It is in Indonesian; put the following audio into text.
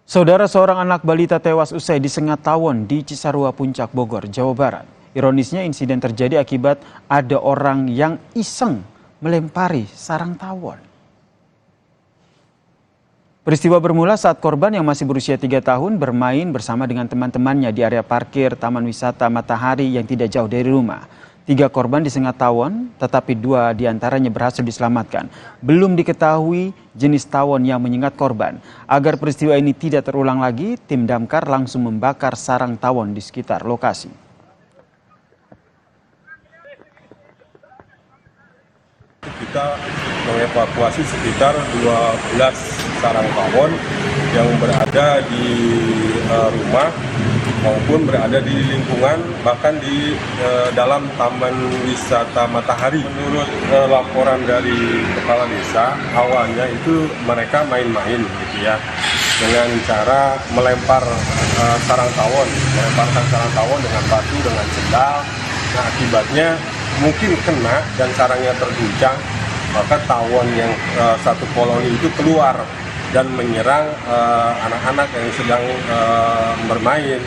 Saudara, seorang anak balita tewas usai disengat tawon di Cisarua Puncak Bogor, Jawa Barat. Ironisnya insiden terjadi akibat ada orang yang iseng melempari sarang tawon. Peristiwa bermula saat korban yang masih berusia 3 tahun bermain bersama dengan teman-temannya di area parkir Taman Wisata Matahari yang tidak jauh dari rumah. 3 korban disengat tawon, tetapi 2 diantaranya berhasil diselamatkan. Belum diketahui jenis tawon yang menyengat korban. Agar peristiwa ini tidak terulang lagi, tim damkar langsung membakar sarang tawon di sekitar lokasi. Kita mengevakuasi sekitar 12 sarang tawon yang berada di rumah maupun berada di lingkungan, bahkan di dalam Taman Wisata Matahari. Menurut laporan dari kepala desa, awalnya itu mereka main-main gitu ya, dengan cara melempar sarang tawon, melemparkan sarang tawon dengan batu, dengan sendal. Nah, akibatnya mungkin kena dan sarangnya terguncang, maka tawon yang satu koloni itu keluar dan menyerang anak-anak yang sedang bermain.